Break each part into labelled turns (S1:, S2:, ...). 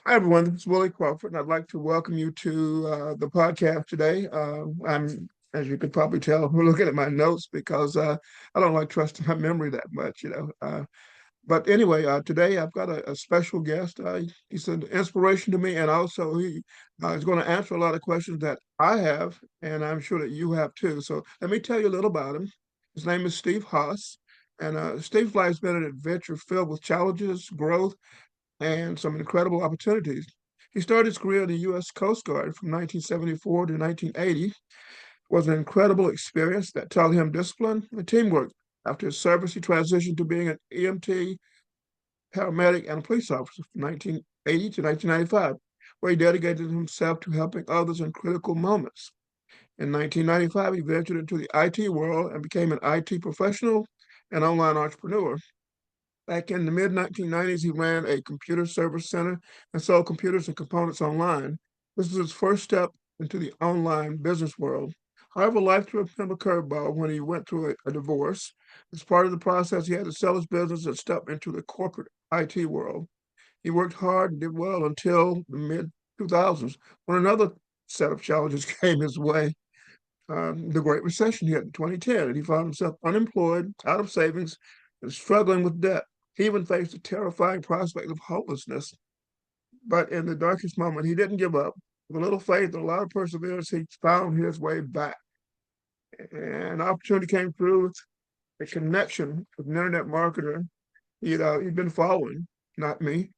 S1: Hi, everyone. This is Willie Crawford, and I'd like to welcome you to the podcast today. As you could probably tell, we're looking at my notes because I don't like trusting my memory that much. But anyway, today I've got a special guest. He's an inspiration to me, and also he is going to answer a lot of questions that I have, and I'm sure that you have too. So let me tell you a little about him. His name is Steve Haas, and Steve's life has been an adventure filled with challenges, growth, and some incredible opportunities. He started his career in the U.S. Coast Guard from 1974 to 1980. It was an incredible experience that taught him discipline and teamwork. After his service, he transitioned to being an EMT, paramedic, and a police officer from 1980 to 1995, where he dedicated himself to helping others in critical moments. In 1995, he ventured into the IT world and became an IT professional and online entrepreneur. Back in the mid 1990s, he ran a computer service center and sold computers and components online. This was his first step into the online business world. However, life threw him a curveball when he went through a divorce. As part of the process, he had to sell his business and step into the corporate IT world. He worked hard and did well until the mid 2000s when another set of challenges came his way. The Great Recession hit in 2010, and he found himself unemployed, out of savings, and struggling with debt. He even faced the terrifying prospect of hopelessness. But in the darkest moment, he didn't give up. With a little faith and a lot of perseverance, he found his way back. And opportunity came through with a connection with an internet marketer he'd been following, not me.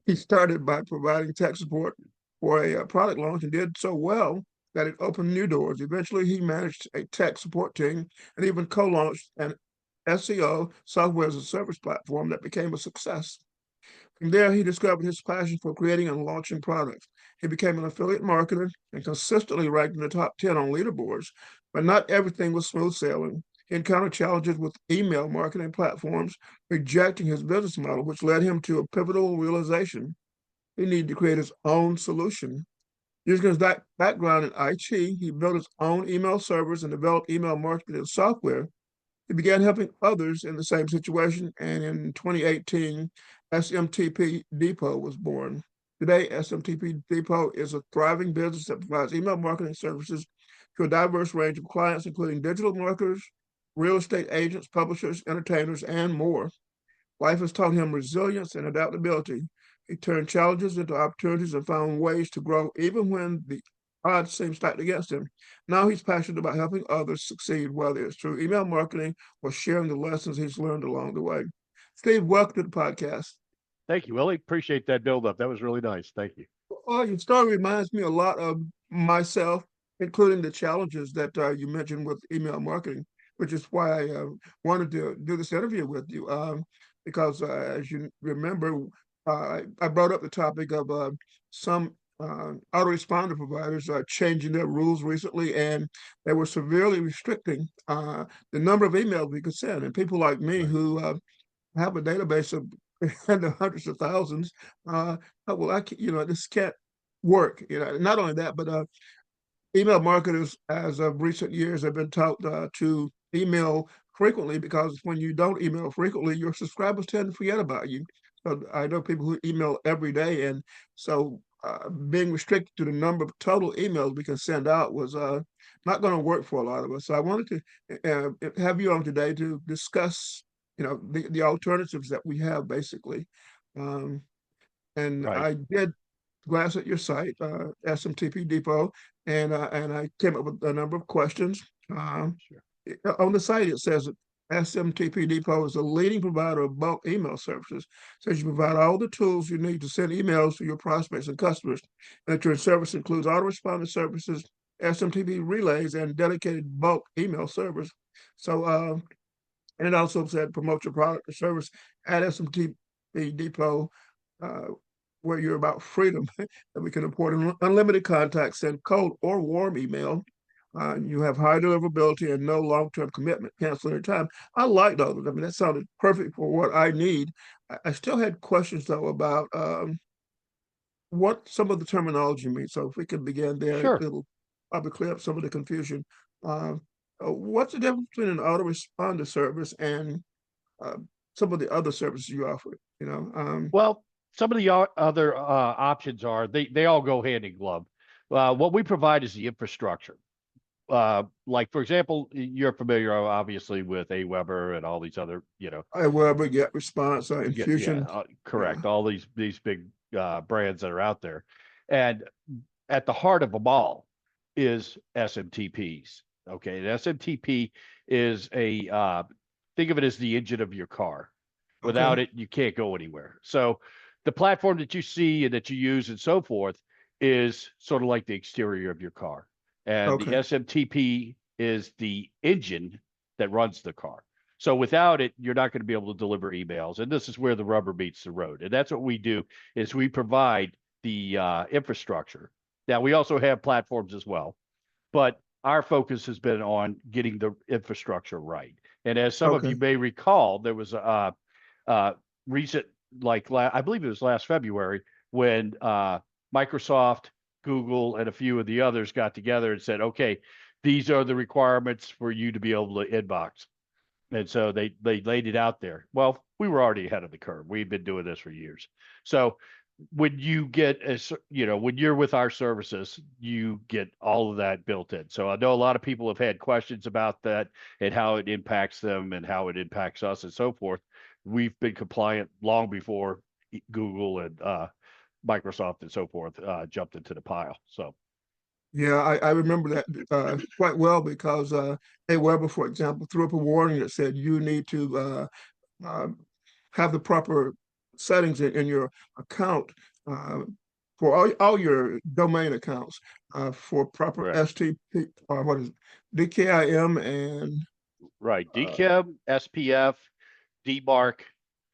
S1: He started by providing tech support for a product launch and did so well that it opened new doors. Eventually, he managed a tech support team and even co launched an SEO, software as a service platform, that became a success. From there, he discovered his passion for creating and launching products. He became an affiliate marketer and consistently ranked in the top 10 on leaderboards, but not everything was smooth sailing. He encountered challenges with email marketing platforms, rejecting his business model, which led him to a pivotal realization. He needed to create his own solution. Using his background in IT, he built his own email servers and developed email marketing software. He began helping others in the same situation, and in 2018, SMTP Depot was born. Today, SMTP Depot is a thriving business that provides email marketing services to a diverse range of clients, including digital marketers, real estate agents, publishers, entertainers, and more. Life has taught him resilience and adaptability. He turned challenges into opportunities and found ways to grow even when the odds seemed stacked against him. Now he's passionate about helping others succeed, whether it's through email marketing or sharing the lessons he's learned along the way. Steve, welcome to the podcast.
S2: Thank you, Willie. Appreciate that build up. That was really nice. Thank you.
S1: Well, your story reminds me a lot of myself, including the challenges that you mentioned with email marketing, which is why I wanted to do this interview with you. Because as you remember, I brought up the topic of some autoresponder providers changing their rules recently, and they were severely restricting the number of emails we could send. And people like me
S2: Right.
S1: who have a database of in the hundreds of thousands. Well, this can't work. Not only that, but email marketers, as of recent years, have been taught to email frequently because when you don't email frequently, your subscribers tend to forget about you. So I know people who email every day, and so being restricted to the number of total emails we can send out was not going to work for a lot of us. So I wanted to have you on today to discuss, the alternatives that we have, basically. Um, and
S2: Right.
S1: I did glance at your site, SMTP Depot, and I came up with a number of questions.
S2: Sure.
S1: On the site, it says that SMTP Depot is a leading provider of bulk email services. It says you provide all the tools you need to send emails to your prospects and customers, and that your service includes autoresponder services, SMTP relays, and dedicated bulk email servers. So, and it also said promote your product or service at SMTP Depot, uh, where you're about freedom, that we can import unlimited contacts, send cold or warm email. You have high deliverability and no long-term commitment, cancel anytime. I liked all of it. I mean, that sounded perfect for what I need. I still had questions though about what some of the terminology means. So if we could begin there,
S2: Sure.
S1: it'll probably clear up some of the confusion. Uh, what's the difference between an autoresponder service and uh, some of the other services you offer?
S2: Well, some of the other options are they all go hand in glove. What we provide is the infrastructure. Like for example, you're familiar obviously with Aweber and all these other,
S1: I Weber, Get Response,
S2: yeah,
S1: Infusion.
S2: correct.
S1: Yeah.
S2: All these big brands that are out there, and at the heart of them all is SMTPs. Okay, and SMTP is a think of it as the engine of your car. Without
S1: Okay.
S2: it, you can't go anywhere. So the platform that you see and that you use and so forth is sort of like the exterior of your car. And the
S1: Okay.
S2: SMTP is the engine that runs the car. So without it, you're not going to be able to deliver emails. And this is where the rubber meets the road. And that's what we do is we provide the infrastructure. Now we also have platforms as well, but our focus has been on getting the infrastructure right. And as some of
S1: Okay.
S2: you may recall, there was a recent, like I believe it was last February, when Microsoft, Google, and a few of the others got together and said, "Okay, these are the requirements for you to be able to inbox." And so they laid it out there. Well, we were already ahead of the curve. We've been doing this for years. So when you get when you're with our services, you get all of that built in. So I know a lot of people have had questions about that and how it impacts them and how it impacts us and so forth. We've been compliant long before Google and Microsoft and so forth jumped into the pile. So
S1: Yeah, I remember that quite well because Weber, for example, threw up a warning that said you need to uh, have the proper settings in your account for all your domain accounts for proper
S2: correct.
S1: STP or what is it, DKIM and
S2: Right.
S1: uh,
S2: DKIM, SPF, DMARC,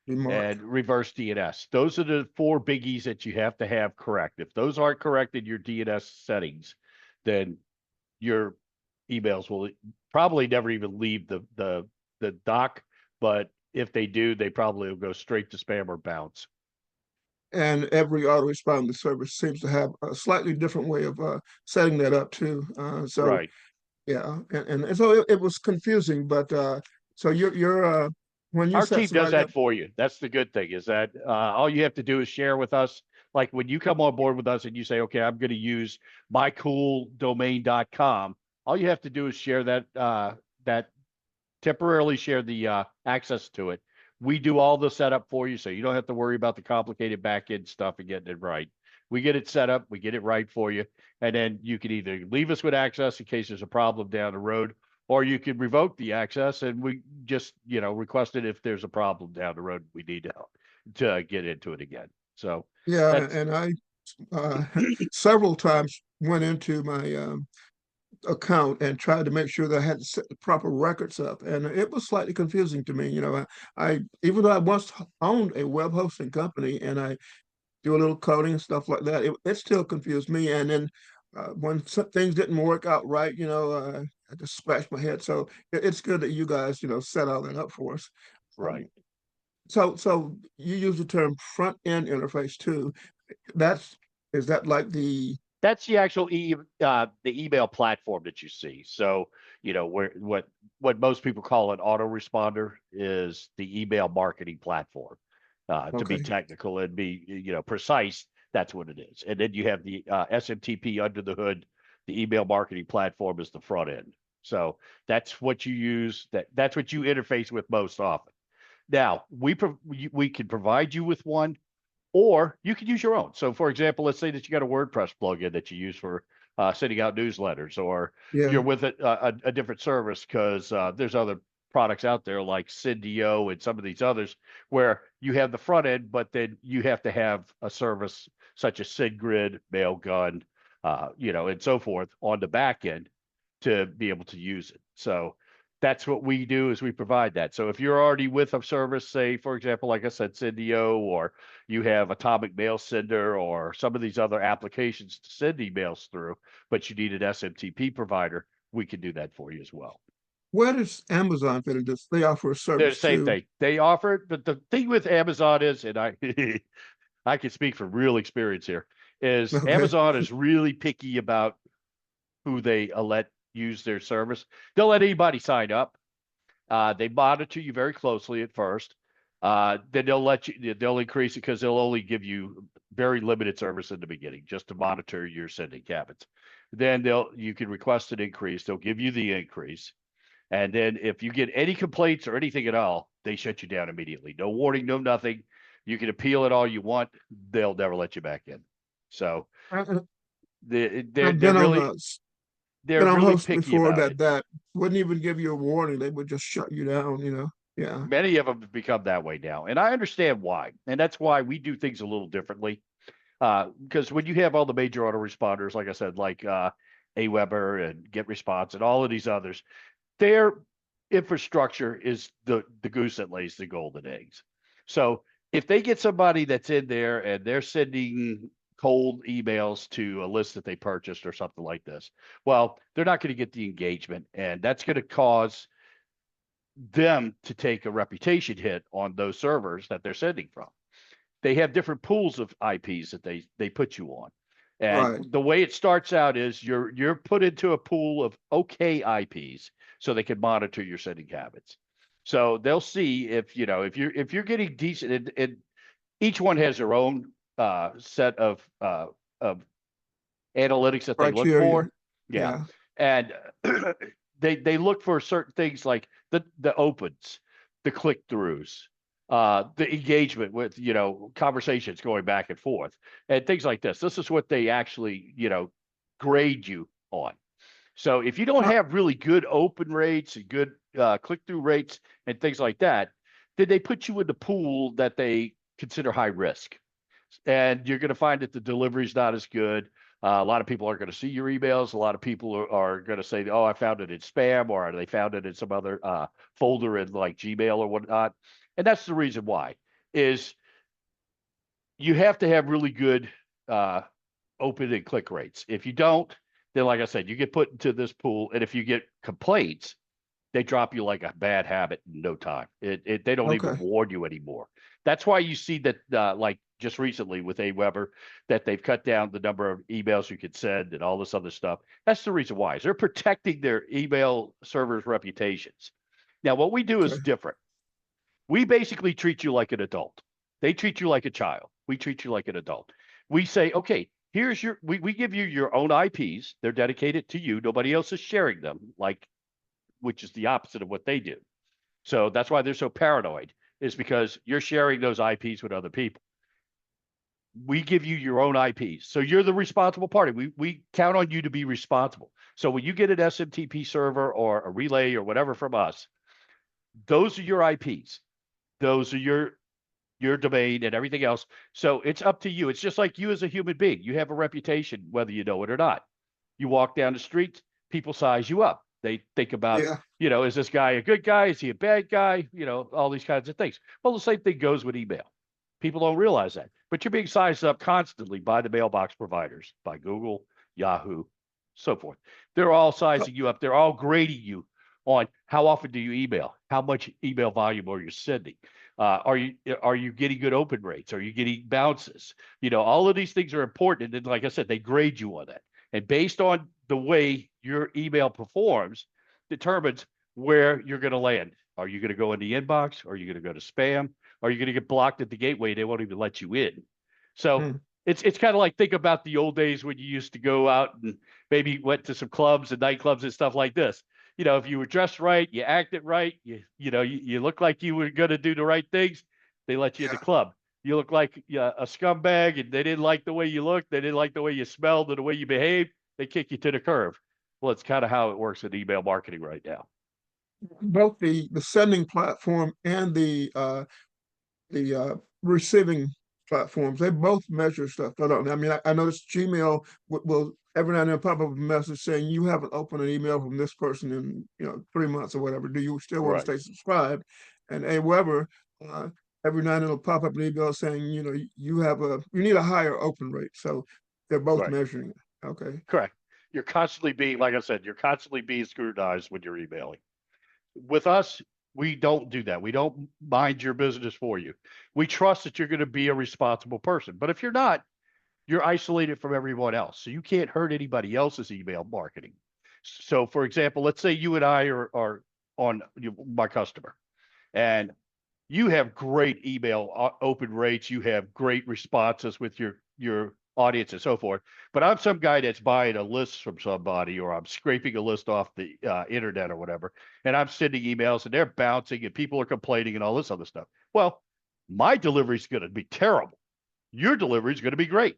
S1: remark.
S2: and reverse DNS. Those are the four biggies that you have to have correct. If those aren't correct in your DNS settings, then your emails will probably never even leave the dock. But if they do, they probably will go straight to spam or bounce.
S1: And every autoresponder service seems to have a slightly different way of setting that up too. So
S2: Right.
S1: yeah, and so it was confusing, but so you're when you
S2: Our
S1: set
S2: team does
S1: somebody
S2: that
S1: up,
S2: for you. That's the good thing is that all you have to do is share with us. Like when you come on board with us and you say, okay, I'm going to use mycooldomain.com. All you have to do is share that temporarily share the access to it. We do all the setup for you, so you don't have to worry about the complicated back end stuff and getting it right. We get it set up, we get it right for you, and then you can either leave us with access in case there's a problem down the road, or you can revoke the access and we just request it if there's a problem down the road. We need help to get into it again. So
S1: yeah,
S2: that's
S1: and I several times went into my account and tried to make sure that I had set the proper records up, and it was slightly confusing to me. I even though I once owned a web hosting company and I do a little coding and stuff like that, it still confused me. And then when some things didn't work out right, I just scratched my head. So it's good that you guys, set all that up for us.
S2: right.
S1: Um, so you use the term front end interface too. That's is that like the
S2: That's the actual the email platform that you see. So, where what most people call an autoresponder is the email marketing platform. To be
S1: okay?
S2: technical and be precise, that's what it is. And then you have the SMTP under the hood. The email marketing platform is the front end. So that's what you use. That's what you interface with most often. Now we can provide you with one or you can use your own. So, for example, let's say that you got a WordPress plugin that you use for sending out newsletters, or
S1: Yeah,
S2: you're with a different service because there's other products out there like Syndio and some of these others where you have the front end, but then you have to have a service such as SendGrid, Mailgun, and so forth on the back end to be able to use it. So that's what we do is we provide that. So if you're already with a service, say, for example, like I said, Syndio, or you have Atomic Mail Sender or some of these other applications to send emails through, but you need an SMTP provider, we can do that for you as well.
S1: where does Amazon fit into this? They offer a
S2: They're the
S1: service
S2: same
S1: too.
S2: thing. They offer it, but the thing with Amazon is, and I I can speak from real experience here, is
S1: Okay,
S2: Amazon is really picky about who they let use their service. They'll let anybody sign up. They monitor you very closely at first. Then they'll increase it because they'll only give you very limited service in the beginning just to monitor your sending habits. Then you can request an increase. They'll give you the increase. And then if you get any complaints or anything at all, they shut you down immediately. No warning, no nothing. You can appeal it all you want. They'll never let you back in. So
S1: I-
S2: they're
S1: I've been on
S2: they're
S1: been on
S2: really
S1: hosts
S2: picky
S1: before
S2: about it.
S1: that wouldn't even give you a warning. They would just shut you down, you know. Yeah.
S2: Many of them have become that way now, and I understand why. And that's why we do things a little differently. Because when you have all the major autoresponders, like I said, like AWeber and GetResponse and all of these others, their infrastructure is the goose that lays the golden eggs. So if they get somebody that's in there and they're sending cold emails to a list that they purchased or something like this, well, they're not going to get the engagement, and that's going to cause them to take a reputation hit on those servers that they're sending from. They have different pools of IPs that they put you on. And
S1: Right.
S2: the way it starts out is you're put into a pool of okay IPs so they can monitor your sending habits. So they'll see if you're getting decent, and each one has their own set of analytics that they look
S1: Criteria.
S2: for. Yeah.
S1: Yeah.
S2: And they look for certain things like the opens, the click throughs, the engagement with conversations going back and forth, and things like this. This is what they actually grade you on. So if you don't
S1: Uh,
S2: have really good open rates and good click through rates and things like that, then they put you in the pool that they consider high risk, and you're going to find that the delivery is not as good. A lot of people aren't going to see your emails. A lot of people are going to say, "Oh, I found it in spam," or they found it in some other folder in like Gmail or whatnot. And that's the reason why is you have to have really good uh, open and click rates. If you don't, then like I said, you get put into this pool, and if you get complaints, they drop you like a bad habit in no time. They don't even
S1: okay.
S2: warn you anymore. That's why you see that like just recently with AWeber that they've cut down the number of emails you could send and all this other stuff. That's the reason why. Is they're protecting their email servers' reputations. Now, what we do is
S1: Okay.
S2: different. We basically treat you like an adult. They treat you like a child. We treat you like an adult. We say, okay, we give you your own IPs. They're dedicated to you. Nobody else is sharing them, which is the opposite of what they do. So that's why they're so paranoid, is because you're sharing those IPs with other people. We give you your own IPs. So you're the responsible party. We count on you to be responsible. So when you get an SMTP server or a relay or whatever from us, those are your IPs. Those are your domain and everything else. So it's up to you. It's just like you as a human being. You have a reputation, whether you know it or not. You walk down the street, people size you up. They think about,
S1: Yeah.
S2: is this guy a good guy? Is he a bad guy? All these kinds of things. Well, the same thing goes with email. People don't realize that, but you're being sized up constantly by the mailbox providers, by Google, Yahoo, so forth. They're all
S1: Uh,
S2: sizing you up. They're all grading you on how often do you email, how much email volume are you sending, are you getting good open rates, are you getting bounces? All of these things are important, and like I said, they grade you on that, and based on the way your email performs, determines where you're going to land. Are you going to go in the inbox? Are you going to go to spam? Are you going to get blocked at the gateway? They won't even let you in. So
S1: hmm.
S2: it's kind of like, think about the old days when you used to go out and maybe went to some clubs and nightclubs and stuff like this. If you were dressed right, you acted right, you look like you were going to do the right things, they let you in the
S1: Yeah.
S2: club. You look like a scumbag, and they didn't like the way you looked, they didn't like the way you smelled, or the way you behaved, they kick you to the curb. Well, it's kind of how it works in email marketing right now.
S1: Both the sending platform and the receiving platforms, they both measure stuff. I don't. I mean, I noticed Gmail will every now and then pop up a message saying you haven't opened an email from this person in 3 months or whatever. Do you still want to
S2: Right.
S1: stay subscribed? And AWeber, uh, every now and then it'll pop up an email saying you need a higher open rate. So they're both
S2: Right.
S1: measuring it. Okay.
S2: Correct. You're constantly being, like I said, you're constantly being scrutinized when you're emailing. With us, we don't do that. We don't mind your business for you. We trust that you're going to be a responsible person. But if you're not, you're isolated from everyone else. So you can't hurt anybody else's email marketing. So, for example, let's say you and I are on my customer, and you have great email open rates. You have great responses with your audience and so forth. But I'm some guy that's buying a list from somebody, or I'm scraping a list off the internet or whatever, and I'm sending emails and they're bouncing and people are complaining and all this other stuff. Well, my delivery is going to be terrible. Your delivery is going to be great,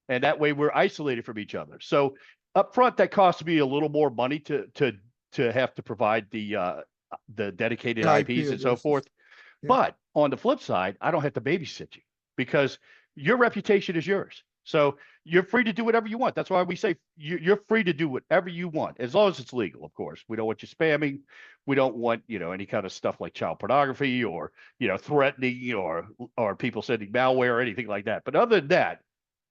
S2: and that way we're isolated from each other. So up front, that costs me a little more money to have to provide the dedicated
S1: IP
S2: IPs and so
S1: addresses.
S2: forth.
S1: Yeah.
S2: But on the flip side, I don't have to babysit you because your reputation is yours. So you're free to do whatever you want. That's why we say you're free to do whatever you want, as long as it's legal, of course. We don't want you spamming. We don't want, any kind of stuff like child pornography or, threatening or people sending malware or anything like that. But other than that,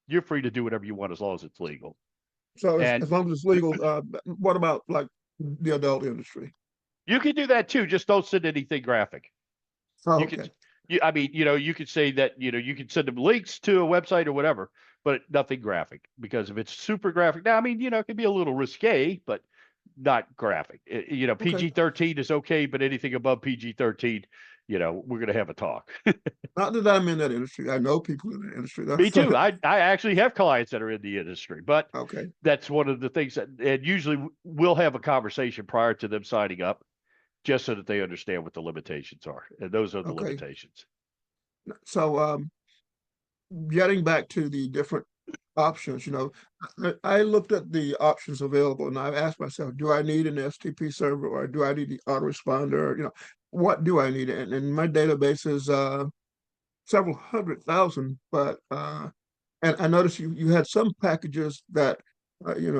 S2: you're free to do whatever you want as long as it's legal.
S1: So
S2: And
S1: as long as it's legal, what about like the adult industry?
S2: you can do that too. Just don't send anything graphic.
S1: Oh,
S2: You
S1: okay.
S2: could, I mean, you could say that, you could send them links to a website or whatever, but nothing graphic. Because if it's super graphic, now, I mean, it can be a little risque, but not graphic.
S1: Okay.
S2: PG-13 is okay, but anything above PG-13, we're going to have a talk.
S1: Not that I'm in that industry. I know people in the industry.
S2: Me
S1: That's
S2: too. I actually have clients that are in the industry, but
S1: okay.
S2: that's one of the things that, and usually we'll have a conversation prior to them signing up just so that they understand what the limitations are. And those are the
S1: Okay.
S2: limitations.
S1: So getting back to the different options, I looked at the options available and I asked myself, do I need an STP server or do I need the autoresponder? What do I need? And my database is several 100,000, but and I noticed you had some packages that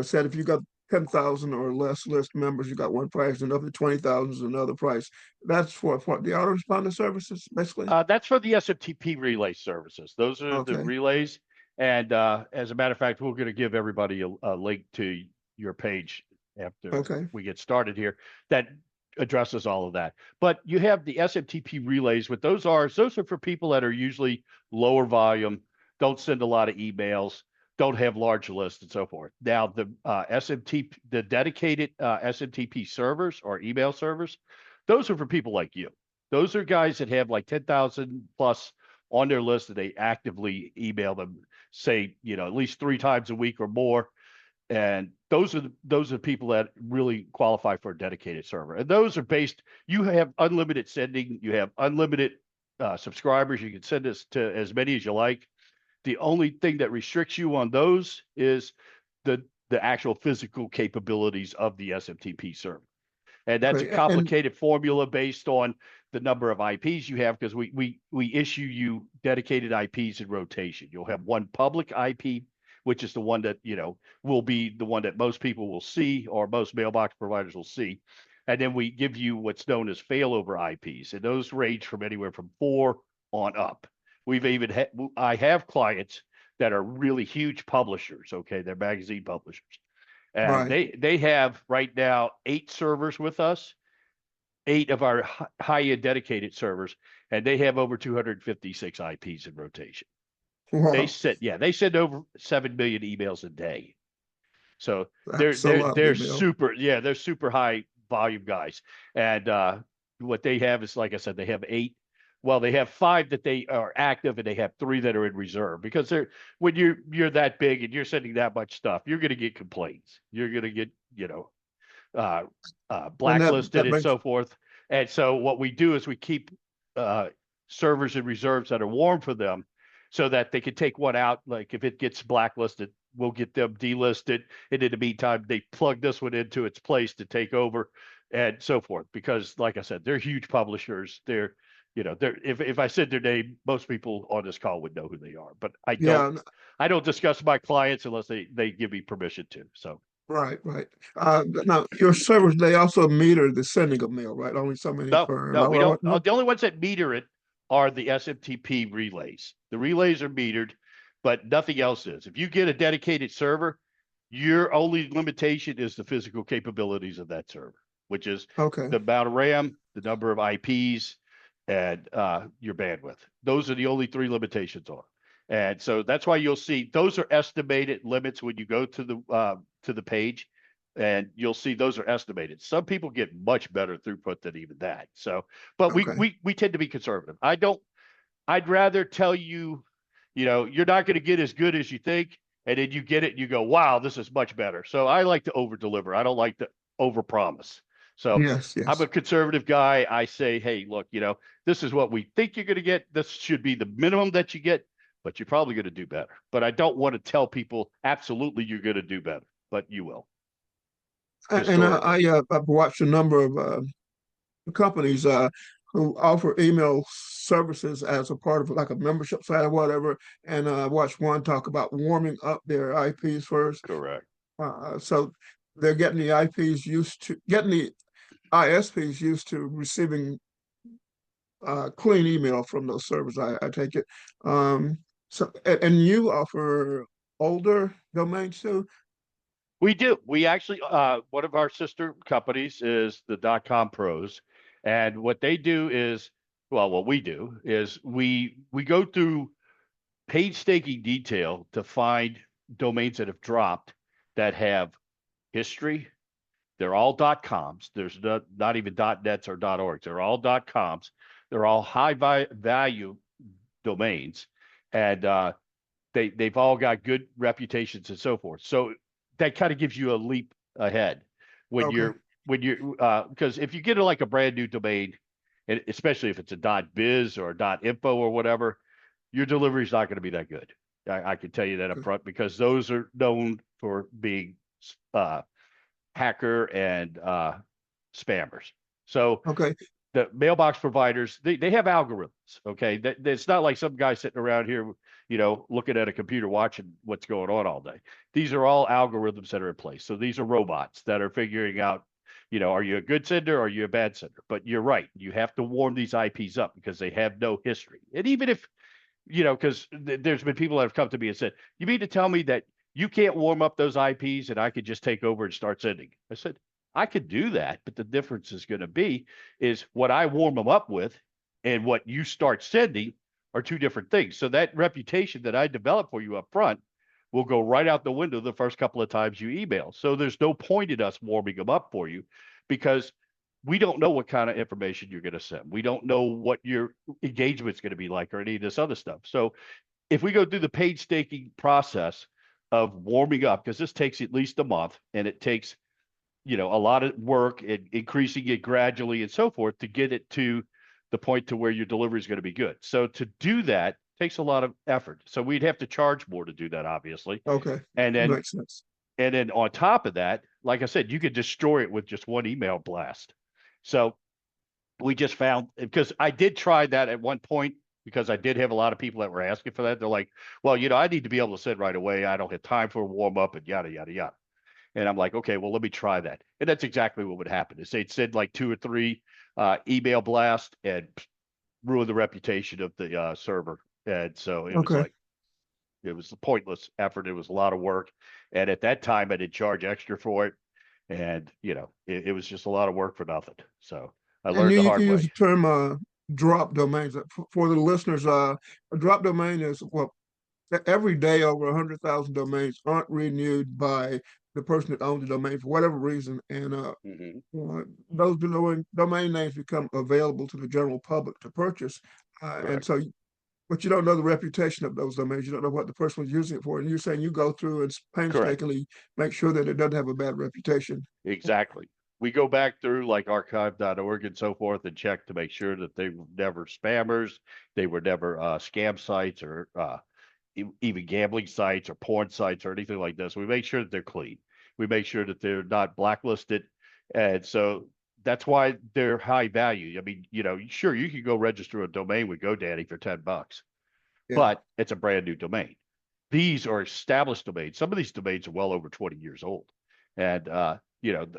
S1: said if you got 10,000 or less list members, you got one price, and up to 20,000 is another price. That's for the autoresponder services, basically.
S2: That's for the SMTP relay services. Those are the
S1: Okay.
S2: relays. And as a matter of fact, we're going to give everybody a link to your page after
S1: Okay.
S2: we get started here that addresses all of that. But you have the SMTP relays. What those are for people that are usually lower volume, don't send a lot of emails, don't have large lists, and so forth. Now, the dedicated SMTP servers or email servers, those are for people like you. Those are guys that have like 10,000 plus on their list, and they actively email them, say, at least 3 times a week or more. And those are people that really qualify for a dedicated server. And those are based, you have unlimited sending, you have unlimited subscribers. You can send this to as many as you like. The only thing that restricts you on those is the actual physical capabilities of the SMTP server. And that's a
S1: Okay. And
S2: complicated formula based on the number of IPs you have, because we issue you dedicated IPs in rotation. You'll have one public IP, which is the one that, will be the one that most people will see, or most mailbox providers will see. And then we give you what's known as failover IPs, and those range from anywhere from 4 on up. I have clients that are really huge publishers. Okay, they're magazine publishers, and
S1: right.
S2: they have right now 8 servers with us, 8 of our high end dedicated servers, and they have over 256 IPs in rotation.
S1: Wow.
S2: They send over 7 million emails a day. So they're
S1: That's a
S2: they're
S1: lot of
S2: they're
S1: email.
S2: super, yeah, they're super high volume guys. And what they have is, like I said, they have 8. Well, they have 5 that they are active, and they have 3 that are in reserve, because when you're that big and you're sending that much stuff, you're going to get complaints. You're going to get, uh,
S1: And that
S2: blacklisted
S1: that
S2: and
S1: makes
S2: so forth. And so what we do is we keep uh, servers and reserves that are warm for them, so that they can take one out. Like if it gets blacklisted, we'll get them delisted. And in the meantime, they plug this one into its place to take over and so forth. Because like I said, they're huge publishers. If I said their name, most people on this call would know who they are. But
S1: yeah.
S2: I don't discuss my clients unless they give me permission to. So
S1: Right. Right. Now your servers they also meter the sending of mail, right? Only so many
S2: no,
S1: per.
S2: no, we don't.
S1: No.
S2: The only ones that meter it are the SMTP relays. The relays are metered, but nothing else is. If you get a dedicated server, your only limitation is the physical capabilities of that server, which is
S1: Okay.
S2: the amount of RAM, the number of IPs, and your bandwidth. Those are the only 3 limitations on. And so that's why you'll see those are estimated limits when you go to the page. and you'll see those are estimated. Some people get much better throughput than even that. So, but we
S1: Okay.
S2: we we tend to be conservative. I'd rather tell you, you're not going to get as good as you think, and then you get it and you go, wow, this is much better. So I like to over deliver. I don't like to over promise. So
S1: Yes,
S2: I'm a
S1: yes.
S2: conservative guy. I say, hey, look, this is what we think you're going to get. This should be the minimum that you get, but you're probably going to do better. But I don't want to tell people absolutely you're going to do better, but you will
S1: And
S2: historically.
S1: I've watched a number of companies who offer email services as a part of like a membership site or whatever. And I watched one talk about warming up their IPs first.
S2: Correct.
S1: So they're getting the IPs used to getting the ISPs used to receiving clean email from those servers. I take it. So and you offer older domains too.
S2: We do. We actually, one of our sister companies is the .com Pros, and what they do is, well, what we do is we go through painstaking detail to find domains that have dropped that have history. They're all .coms. There's not even .nets or .orgs. They're all .coms. They're all high value domains, and they've all got good reputations and so forth. So that kind of gives you a leap ahead when
S1: Okay.
S2: you're because if you get like a brand new domain, and especially if it's a .biz or a .info or whatever, your delivery is not going to be that good. I can tell you that up
S1: Okay.
S2: front because those are known for being uh, hacker and spammers. So
S1: Okay.
S2: the mailbox providers, they have algorithms. Okay. It's not like some guy sitting around here, looking at a computer watching what's going on all day. These are all algorithms that are in place. So these are robots that are figuring out, are you a good sender or are you a bad sender? But you're right. You have to warm these IPs up because they have no history. And even if, because there's been people that have come to me and said, you mean to tell me that you can't warm up those IPs and I could just take over and start sending? I said, I could do that, but the difference is going to be is what I warm them up with and what you start sending are two different things. So that reputation that I develop for you up front will go right out the window the first couple of times you email. So there's no point in us warming them up for you because we don't know what kind of information you're going to send. We don't know what your engagement's going to be like or any of this other stuff. So if we go through the painstaking process of warming up, because this takes at least a month and it takes, a lot of work and increasing it gradually and so forth to get it to the point to where your delivery is going to be good. So to do that takes a lot of effort. So we'd have to charge more to do that, obviously.
S1: Okay.
S2: And then
S1: Makes sense.
S2: and then on top of that, like I said, you could destroy it with just one email blast. So we just found because I did try that at one point because I did have a lot of people that were asking for that. They're like, well, I need to be able to send right away. I don't have time for a warm up and yada, yada, yada. And I'm like, okay, well, let me try that. And that's exactly what would happen is they'd send like 2 or 3 email blasts and ruin the reputation of the server. And so
S1: Okay.
S2: it was a pointless effort. It was a lot of work. And at that time, I did charge extra for it. And, it was just a lot of work for nothing. So I
S1: And
S2: learned the
S1: you
S2: hard
S1: use
S2: way.
S1: the term drop domains. For the listeners, a drop domain is well, every day over 100,000 domains aren't renewed by the person that owns the domain for whatever reason, and
S2: Hmm.
S1: those domain names become available to the general public to purchase. And
S2: Correct.
S1: so, but you don't know the reputation of those domains. You don't know what the person was using it for, and you're saying you go through and
S2: Correct.
S1: painstakingly make sure that it doesn't have a bad reputation.
S2: Exactly. We go back through like archive.org and so forth and check to make sure that they were never spammers, they were never scam sites or even gambling sites or porn sites or anything like this. We make sure that they're clean. We make sure that they're not blacklisted. And so that's why they're high value. I mean, sure, you can go register a domain with GoDaddy for $10,
S1: Yeah.
S2: but it's a brand new domain. These are established domains. Some of these domains are well over 20 years old. And,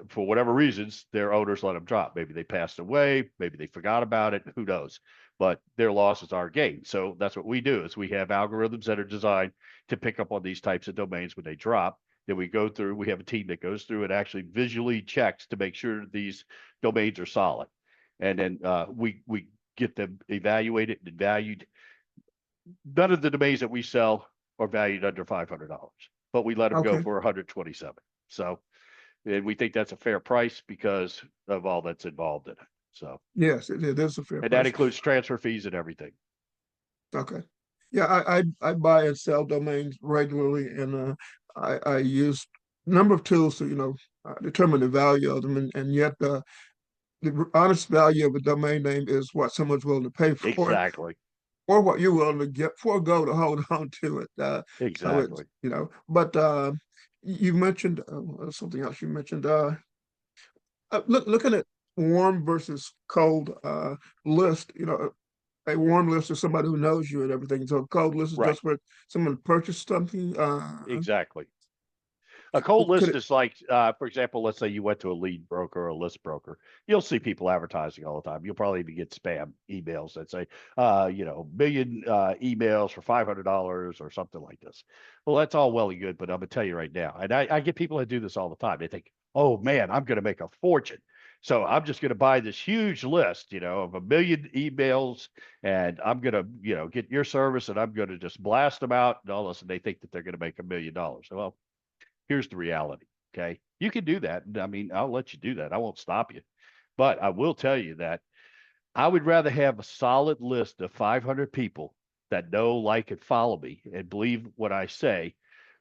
S2: for whatever reasons, their owners let them drop. Maybe they passed away. Maybe they forgot about it. Who knows? But their loss is our gain. So that's what we do is we have algorithms that are designed to pick up on these types of domains when they drop. Then we have a team that goes through and actually visually checks to make sure these domains are solid. And then we get them evaluated and valued. None of the domains that we sell are valued under $500, but we let them go
S1: Okay.
S2: for 127. So And we think that's a fair price because of all that's involved in it. So,
S1: Yes, it is a fair
S2: and that
S1: price.
S2: includes transfer fees and everything.
S1: Okay. Yeah, I buy and sell domains regularly, and I use a number of tools to determine the value of them, and yet the honest value of a domain name is what someone's willing to pay for it,
S2: Exactly.
S1: or what you're willing to get forego to hold on to it. So it's
S2: Exactly.
S1: but you mentioned something else. You mentioned looking at warm versus cold list. A warm list is somebody who knows you and everything. So a cold list is
S2: Right.
S1: just where someone purchased something.
S2: Exactly. A cold
S1: Could
S2: list
S1: it?
S2: is like, for example, let's say you went to a lead broker or a list broker. You'll see people advertising all the time. You'll probably even get spam emails that say, million emails for $500 or something like this. Well, that's all well and good, but I'm gonna tell you right now, and I get people that do this all the time. They think, oh man, I'm gonna make a fortune. So I'm just going to buy this huge list, of a million emails, and I'm going to, get your service, and I'm going to just blast them out and all this. And they think that they're going to make $1 million. Well, here's the reality. Okay. You can do that. I mean, I'll let you do that. I won't stop you. But I will tell you that I would rather have a solid list of 500 people that know, like, and follow me and believe what I say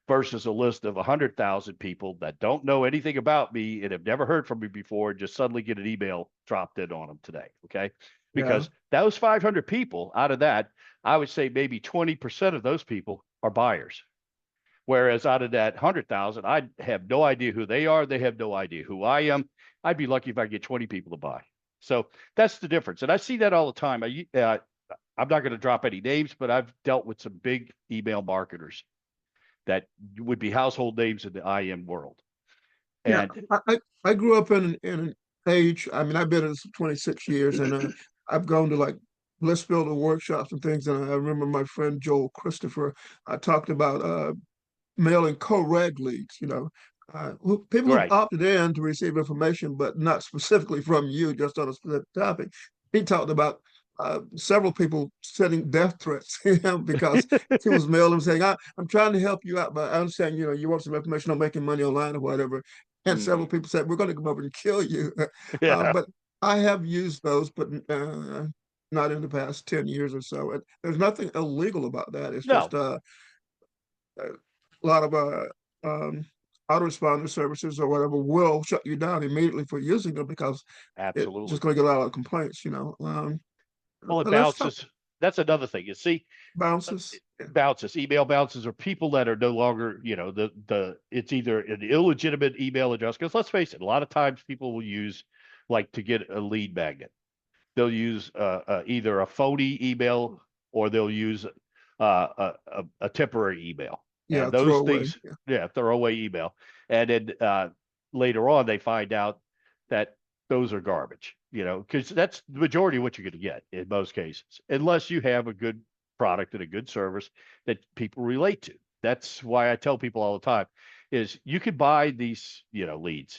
S2: versus a list of 100,000 people that don't know anything about me and have never heard from me before and just suddenly get an email dropped in on them today. Okay.
S1: Yeah,
S2: Because those 500 people out of that, I would say maybe 20% of those people are buyers. Whereas out of that 100,000, I have no idea who they are. They have no idea who I am. I'd be lucky if I get 20 people to buy. So that's the difference. And I see that all the time. I'm not going to drop any names, but I've dealt with some big email marketers that would be household names in the IM world.
S1: yeah.
S2: And
S1: I grew up in an age. I mean, I've been in this for 26 years, and I've gone to like list builder workshops and things. And I remember my friend Joel Christopher talked about mailing co-reg leads, people who've
S2: right.
S1: opted in to receive information, but not specifically from you, just on a specific topic. He talked about several people sending death threats to him because he was mailing saying, I'm trying to help you out, but I understand, you want some information on making money online or whatever. And several
S2: Mm-hmm.
S1: people said, we're going to come over and kill you.
S2: Yeah,
S1: But I have used those, but not in the past 10 years or so. There's nothing illegal about that. It's just
S2: no,
S1: a lot of um, autoresponder services or whatever will shut you down immediately for using them because it's just
S2: absolutely.
S1: going to get a lot of complaints.
S2: Well, it
S1: But let's talk
S2: bounces. That's another thing. You see,
S1: bounces. Yeah,
S2: bounces, email bounces, or people that are no longer, it's either an illegitimate email address. Because let's face it, a lot of times people will use like to get a lead magnet. They'll use either a phony email or they'll use a temporary email.
S1: yeah,
S2: And
S1: throw
S2: those
S1: away.
S2: things,
S1: Yeah,
S2: yeah, throwaway email. And then later on, they find out that those are garbage, because that's the majority of what you're going to get in most cases, unless you have a good product and a good service that people relate to. That's why I tell people all the time is you could buy these, leads,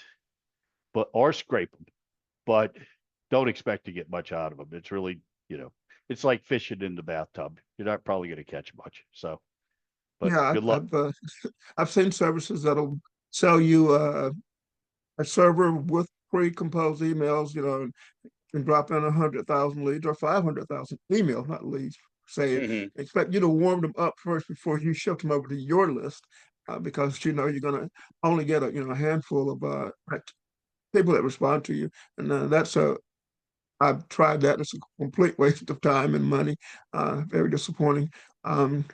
S2: but or scrape them, but don't expect to get much out of them. It's really, it's like fishing in the bathtub. You're not probably going to catch much. So, but
S1: yeah.
S2: good luck.
S1: I've seen services that'll sell you a server with pre-composed emails, and drop in 100,000 leads or 500,000 emails, not leads. Say,
S2: Mm-hmm.
S1: expect you to warm them up first before you ship them over to your list, because you're going to only get a handful of people that respond to you, and that's a I've tried that. It's a complete waste of time and money. Very disappointing. Um,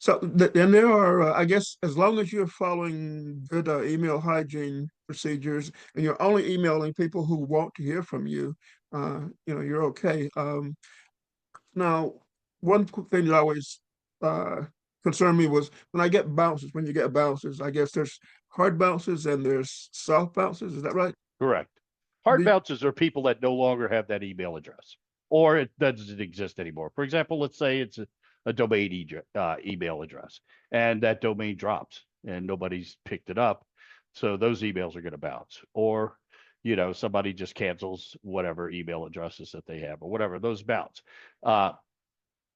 S1: and there are, I guess, as long as you're following good email hygiene procedures and you're only emailing people who want to hear from you, you're okay. Now, one thing that always uh, concerned me was when I get bounces. When you get bounces, I guess there's hard bounces and there's soft bounces. Is that right?
S2: Correct. Hard
S1: The,
S2: bounces are people that no longer have that email address or it doesn't exist anymore. For example, let's say it's a domain email address and that domain drops and nobody's picked it up. So those emails are going to bounce. Or, somebody just cancels whatever email addresses that they have or whatever, those bounce. Uh,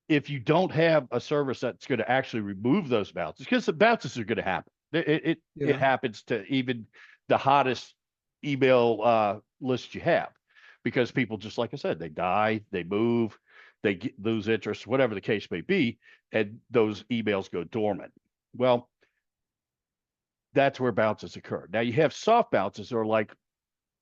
S2: if you don't have a service that's going to actually remove those bounces, because the bounces are going to happen. It
S1: yeah,
S2: happens to even the hottest email list you have, because people, just like I said, they die, they move, lose interest, whatever the case may be, and those emails go dormant. Well, that's where bounces occur. Now you have soft bounces, or like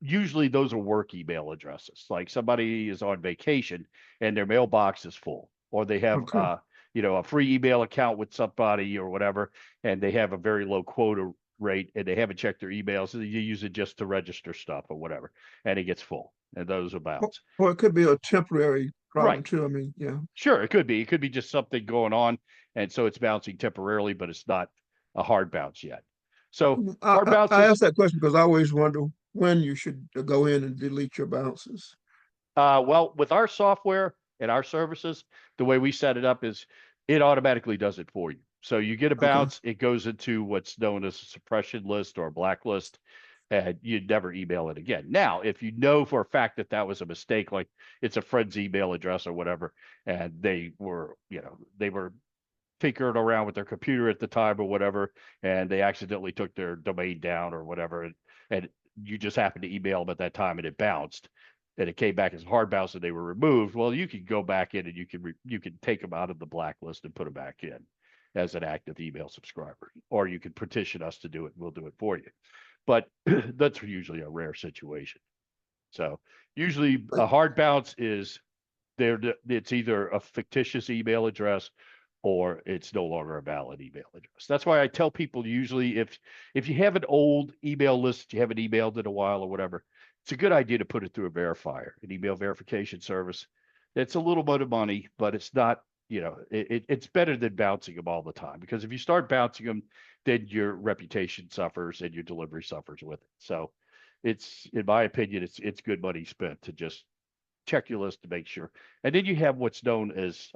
S2: usually those are work email addresses. Like somebody is on vacation and their mailbox is full, or they have
S1: Okay.
S2: a free email account with somebody or whatever, and they have a very low quota rate and they haven't checked their emails. So you use it just to register stuff or whatever, and it gets full, and those are bounce.
S1: Or it could be a temporary
S2: Right.
S1: problem too. I mean, yeah.
S2: Sure, it could be. It could be just something going on, and so it's bouncing temporarily, but it's not a hard bounce yet. So hard
S1: I
S2: bounces.
S1: asked that question because I always wonder when you should go in and delete your bounces.
S2: Well, with our software and our services, the way we set it up is it automatically does it for you. So you get a
S1: Okay.
S2: bounce, it goes into what's known as a suppression list or a blacklist, and you'd never email it again. Now, if you know for a fact that that was a mistake, like it's a friend's email address or whatever, and they were tinkering around with their computer at the time or whatever, and they accidentally took their domain down or whatever, and you just happened to email them at that time and it bounced, and it came back as a hard bounce and they were removed. Well, you can go back in and you can take them out of the blacklist and put them back in as an active email subscriber, or you can petition us to do it. And we'll do it for you. But that's usually a rare situation. So usually
S1: But
S2: a hard bounce is there. It's either a fictitious email address or it's no longer a valid email address. That's why I tell people, usually if you have an old email list, you haven't emailed in a while or whatever, it's a good idea to put it through a verifier, an email verification service. It's a little bit of money, but it's not, it's better than bouncing them all the time, because if you start bouncing them, then your reputation suffers and your delivery suffers with it. So it's, in my opinion, it's good money spent to just check your list to make sure. And then you have what's known as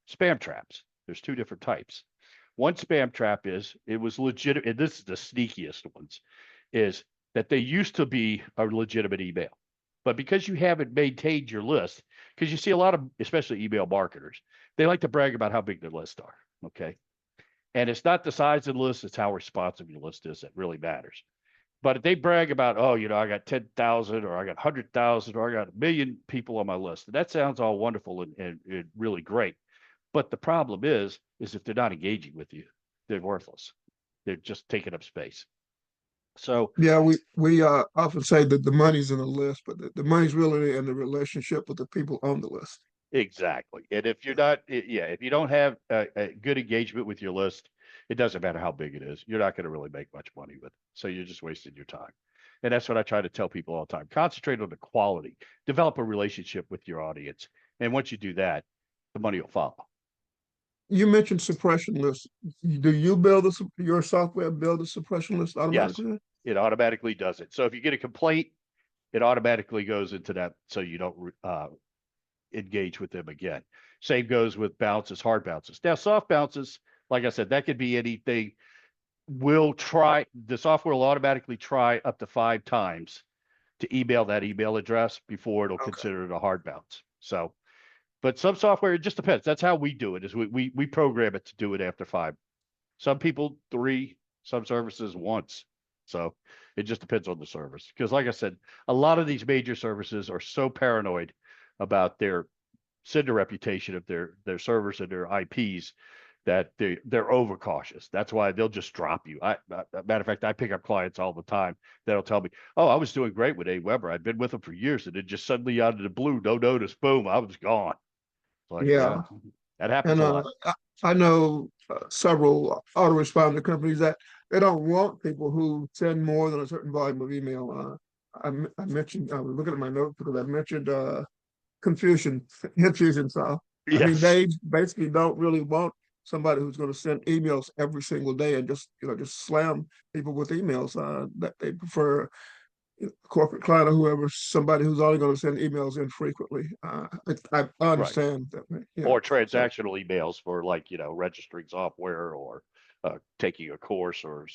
S2: spam traps. There's two different types. One spam trap is, it was legitimate, and this is the sneakiest ones, is that they used to be a legitimate email. But because you haven't maintained your list, because you see a lot of, especially email marketers, they like to brag about how big their lists are. Okay. And it's not the size of the list, it's how responsive your list is that really matters. But if they brag about, oh, I got 10,000 or I got 100,000 or I got a million people on my list, that sounds all wonderful and really great. But the problem is if they're not engaging with you, they're worthless. They're just taking up space. So
S1: yeah, we often say that the money's in the list, but the money's really in the relationship with the people on the list.
S2: exactly. And if you're not, yeah, if you don't have a good engagement with your list, it doesn't matter how big it is. You're not going to really make much money with it. So you're just wasting your time. And that's what I try to tell people all the time. Concentrate on the quality, develop a relationship with your audience. And once you do that, the money will follow.
S1: You mentioned suppression lists. Do you build your software build a suppression list
S2: Yes,
S1: automatically?
S2: it automatically does it. So if you get a complaint, it automatically goes into that, so you don't engage with them again. Same goes with bounces, hard bounces. Now, soft bounces, like I said, that could be anything. The software will automatically try up to 5 times to email that email address before it'll
S1: Okay.
S2: consider it a hard bounce. So, but some software, it just depends. That's how we do it, is we program it to do it after 5. Some people 3, some services once. So it just depends on the service. Because like I said, a lot of these major services are so paranoid about their sender reputation of their servers and their IPs that they're overcautious. That's why they'll just drop you. Matter of fact, I pick up clients all the time that'll tell me, "Oh, I was doing great with AWeber. I've been with them for years, and then just suddenly out of the blue, no notice, boom, I was gone." It's like,
S1: Yeah.
S2: yeah, that happens
S1: And
S2: a lot.
S1: I know several autoresponder companies that they don't want people who send more than a certain volume of email. I mentioned, I was looking at my notes because I mentioned confusion, Infusionsoft. I mean,
S2: Yes,
S1: they basically don't really want somebody who's going to send emails every single day and just slam people with emails. That they prefer corporate client or whoever, somebody who's only going to send emails infrequently. I
S2: right.
S1: understand that. Yeah.
S2: Or
S1: So
S2: transactional emails for, like, registering software or taking a course or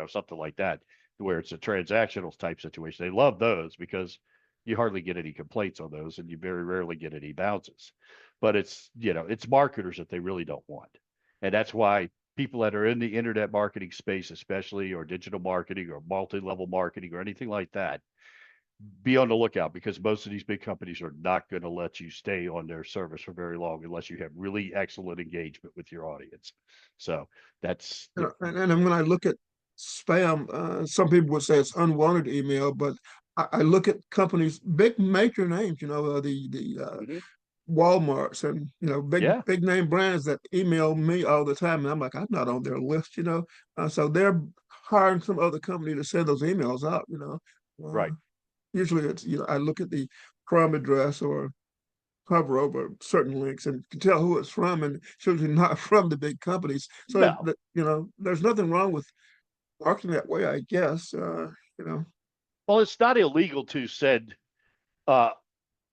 S2: something like that, where it's a transactional type situation. They love those because you hardly get any complaints on those and you very rarely get any bounces. But it's marketers that they really don't want. And that's why people that are in the internet marketing space, especially, or digital marketing or multi-level marketing or anything like that, be on the lookout, because most of these big companies are not going to let you stay on their service for very long unless you have really excellent engagement with your audience. So that's
S1: And when I look at spam, some people would say it's unwanted email, but I look at companies, big major names, the
S2: Mhm.
S1: Walmarts and
S2: Yeah,
S1: big name brands that email me all the time, and I'm like, I'm not on their list. So they're hiring some other company to send those emails out.
S2: right.
S1: Usually it's I look at the from address or hover over certain links and can tell who it's from, and it's usually not from the big companies. So
S2: No,
S1: there's nothing wrong with marketing that way, I guess. You know,
S2: well, it's not illegal to send. Uh,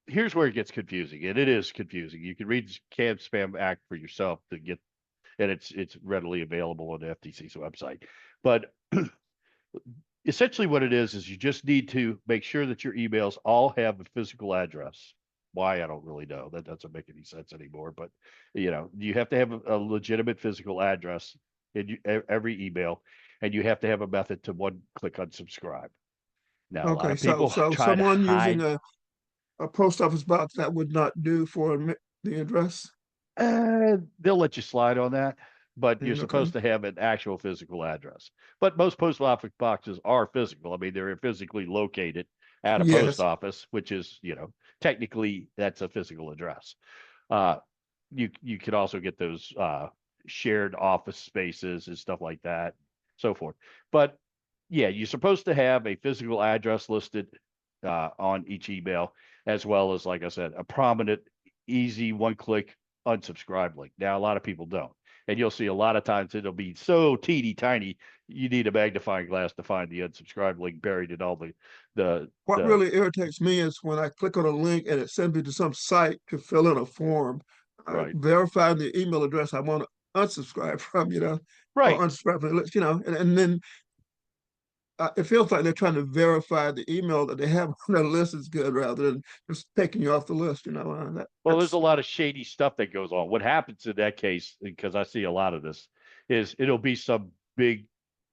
S2: Here's where it gets confusing, and it is confusing. You can read the Can Spam Act for yourself to get, and it's readily available on the FTC's website. But essentially what it is you just need to make sure that your emails all have a physical address. Why, I don't really know. That doesn't make any sense anymore. But you have to have a legitimate physical address in every email, and you have to have a method to one click unsubscribe. Now, a lot
S1: okay,
S2: of
S1: so
S2: people
S1: so
S2: try to
S1: someone using
S2: hide.
S1: a post office box that would not do for the address.
S2: They'll let you slide on that, but you're
S1: And okay,
S2: supposed to have an actual physical address. But most post office boxes are physical. I mean, they're physically located at a post
S1: yes,
S2: office, which is, technically that's a physical address. Uh, you could also get those shared office spaces and stuff like that, so forth. But yeah, you're supposed to have a physical address listed on each email, as well as, like I said, a prominent, easy one-click unsubscribe link. Now, a lot of people don't, and you'll see a lot of times it'll be so teeny tiny, you need a magnifying glass to find the unsubscribe link buried in all the
S1: what
S2: the
S1: really irritates me is when I click on a link and it sends me to some site to fill in a form,
S2: right,
S1: verifying the email address I want to unsubscribe from, or
S2: right.
S1: unsubscribe from the list, and then it feels like they're trying to verify the email that they have on their list is good rather than just taking you off the list.
S2: Well, there's a
S1: That's
S2: lot of shady stuff that goes on. What happens in that case, because I see a lot of this, is it'll be some big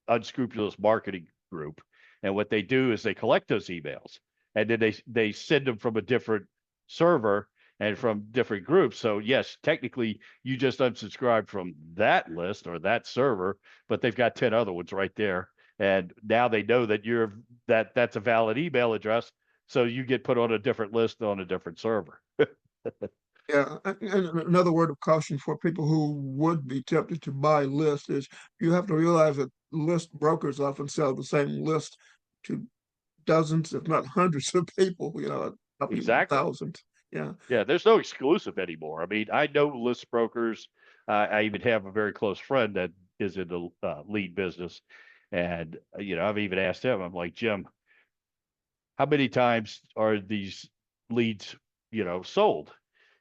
S2: unscrupulous marketing group, and what they do is they collect those emails, and then they send them from a different server and from different groups. So yes, technically you just unsubscribed from that list or that server, but they've got 10 other ones right there, and now they know that that's a valid email address, so you get put on a different list on a different server.
S1: Yeah, and another word of caution for people who would be tempted to buy lists is you have to realize that list brokers often sell the same list to dozens, if not hundreds of people, up even
S2: Exactly.
S1: thousands. Yeah.
S2: Yeah, there's no exclusive anymore. I mean, I know list brokers. I even have a very close friend that is in the lead business, and I've even asked him. I'm like, Jim, how many times are these leads, sold?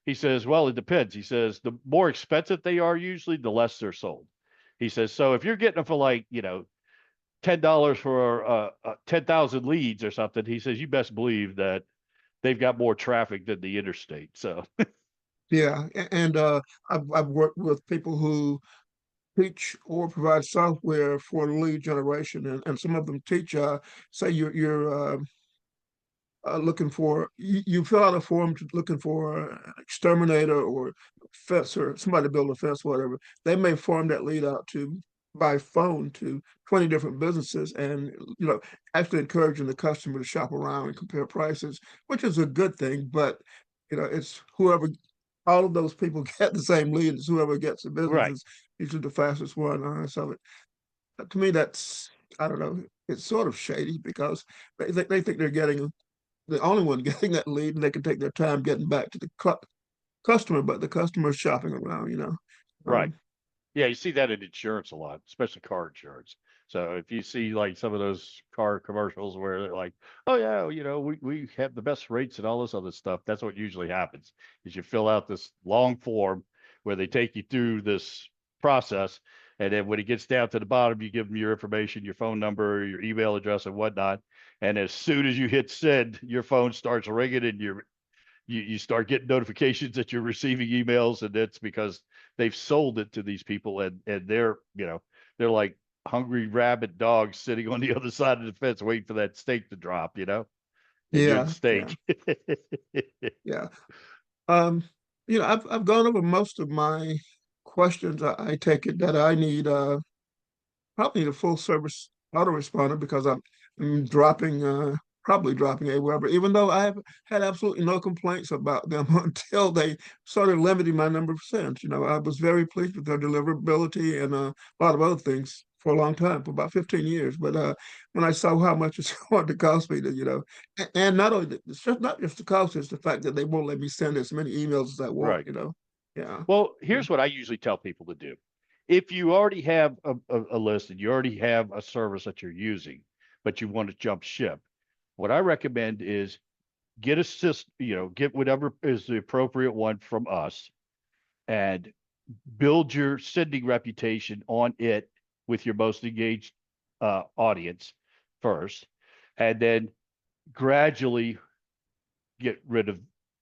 S2: He says, well, it depends. He says the more expensive they are, usually the less they're sold. He says, so if you're getting them for like, $10 for 10,000 leads or something, he says you best believe that they've got more traffic than the interstate. So
S1: Yeah. And I've worked with people who teach or provide software for lead generation, and some of them teach, say you're looking for you fill out a form looking for an exterminator or fence or somebody to build a fence, whatever. They may form that lead out to by phone to 20 different businesses, and actually encouraging the customer to shop around and compare prices, which is a good thing. But it's whoever all of those people get the same lead. It's whoever gets the business
S2: right,
S1: is usually the fastest one. So to me, that's I don't know. It's sort of shady because they think they're getting the only one getting that lead, and they can take their time getting back to the customer, but the customer's shopping around.
S2: right.
S1: Um,
S2: Yeah, you see that in insurance a lot, especially car insurance. So if you see like some of those car commercials where they're like, "Oh yeah, we have the best rates and all this other stuff," that's what usually happens. Is you fill out this long form where they take you through this process, and then when it gets down to the bottom, you give them your information, your phone number, your email address, and whatnot. And as soon as you hit send, your phone starts ringing, and you start getting notifications that you're receiving emails, and it's because they've sold it to these people, and they're they're like hungry rabid dogs sitting on the other side of the fence waiting for that steak to drop, and you're the
S1: Yeah, yeah,
S2: steak.
S1: yeah. Um, I've gone over most of my questions. I take it that I need probably the full service autoresponder because I'm dropping probably dropping AWeber, even though I have had absolutely no complaints about them until they started limiting my number of sends. I was very pleased with their deliverability and a lot of other things for a long time, for about 15 years. But when I saw how much it's going to cost me to, and not only it's just not just the cost, it's the fact that they won't let me send as many emails as I want.
S2: Right.
S1: Yeah.
S2: Well, here's what I usually tell people to do. If you already have a list and you already have a service that you're using, but you want to jump ship, what I recommend is get a system, get whatever is the appropriate one from us and build your sending reputation on it with your most engaged audience first, and then gradually get rid of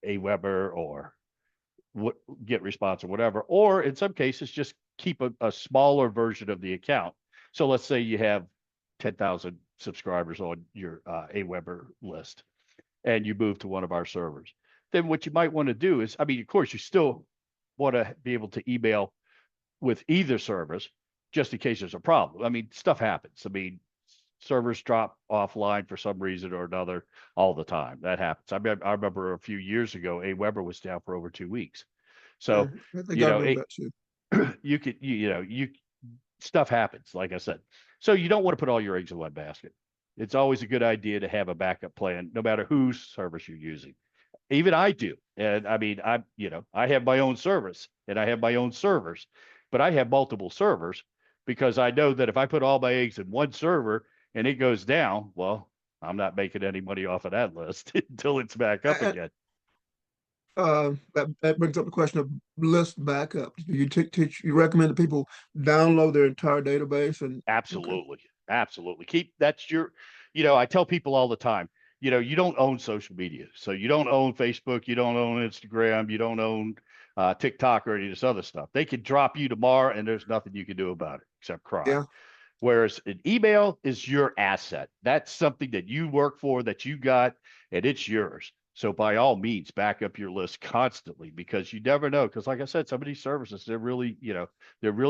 S2: AWeber or what get response or whatever, or in some cases just keep a smaller version of the account. So let's say you have 10,000 subscribers on your AWeber list and you move to one of our servers. Then what you might want to do is, I mean, of course, you still want to be able to email with either service just in case there's a problem. I mean, stuff happens. I mean, servers drop offline for some reason or another all the time. That happens. I remember a few years ago, AWeber was down for over 2 weeks.
S1: Yeah,
S2: So,
S1: I think
S2: you
S1: I
S2: know,
S1: remember
S2: it,
S1: that too.
S2: you could, you stuff happens, like I said. So you don't want to put all your eggs in one basket. It's always a good idea to have a backup plan, no matter whose service you're using. Even I do. And I mean, I have my own service and I have my own servers, but I have multiple servers because I know that if I put all my eggs in one server and it goes down, well, I'm not making any money off of that list until it's back up
S1: And,
S2: again.
S1: that brings up the question of list backups. Do you teach you recommend that people download their entire database and okay,
S2: Absolutely. Absolutely. Keep that's your, I tell people all the time, you don't own social media. So you don't own Facebook, you don't own Instagram, you don't own TikTok or any of this other stuff. They could drop you tomorrow and there's nothing you can do about it except cry.
S1: yeah,
S2: Whereas an email is your asset. That's something that you work for, that you got, and it's yours. So by all means, back up your list constantly because you never know. Because like I said, some of these services, they're really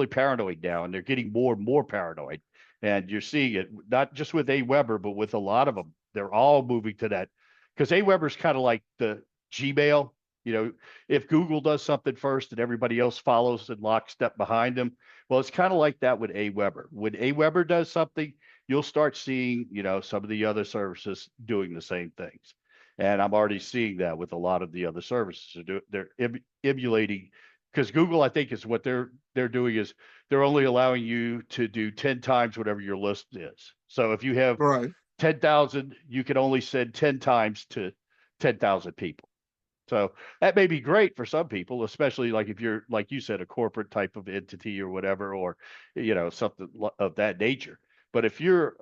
S2: paranoid now, and they're getting more and more paranoid. And you're seeing it not just with AWeber, but with a lot of them. They're all moving to that because AWeber is kind of like the Gmail. You know, if Google does something first and everybody else follows in lockstep behind them, well, it's kind of like that with AWeber. When AWeber does something, you'll start seeing, some of the other services doing the same things. And I'm already seeing that with a lot of the other services. They're emulating because Google, I think, is what they're doing is they're only allowing you to do 10 times whatever your list is. So if you have
S1: right.
S2: 10,000, you can only send 10 times to 10,000 people. So that may be great for some people, especially like if you're, like you said, a corporate type of entity or whatever, or, something of that nature. But if you're,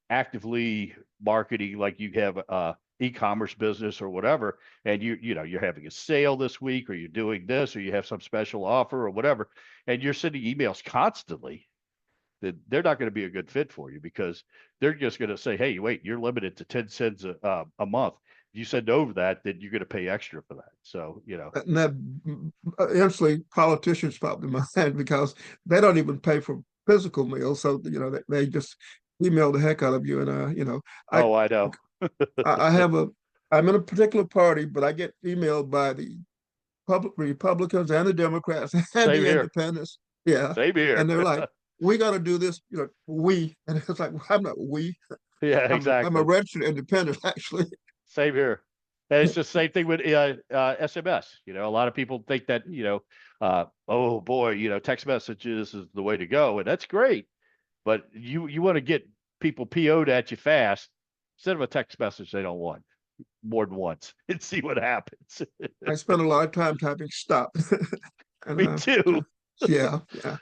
S2: actively marketing, like you have a e-commerce business or whatever, and you're having a sale this week, or you're doing this, or you have some special offer or whatever, and you're sending emails constantly, then they're not going to be a good fit for you because they're just going to say, "Hey, wait, you're limited to 10 cents a month. If you send over that, then you're going to pay extra for that." So,
S1: And that instantly politicians pop in my head because they don't even pay for physical meals, so they just email the heck out of you. And I
S2: oh, I know.
S1: I have I'm in a particular party, but I get emailed by the public Republicans and the Democrats and
S2: Same
S1: the
S2: here.
S1: Independents. Yeah.
S2: Same here.
S1: And they're like, we got to do this, we. And it's like, well, I'm not we.
S2: Yeah,
S1: I'm a
S2: exactly.
S1: registered independent, actually.
S2: Same here. And it's the same thing with SMS. A lot of people think that, oh boy, text messages is the way to go, and that's great. But you want to get people PO'd at you fast instead of a text message they don't want more than once and see what happens.
S1: I spend a lot of time typing stop. And
S2: Me too.
S1: yeah, yeah.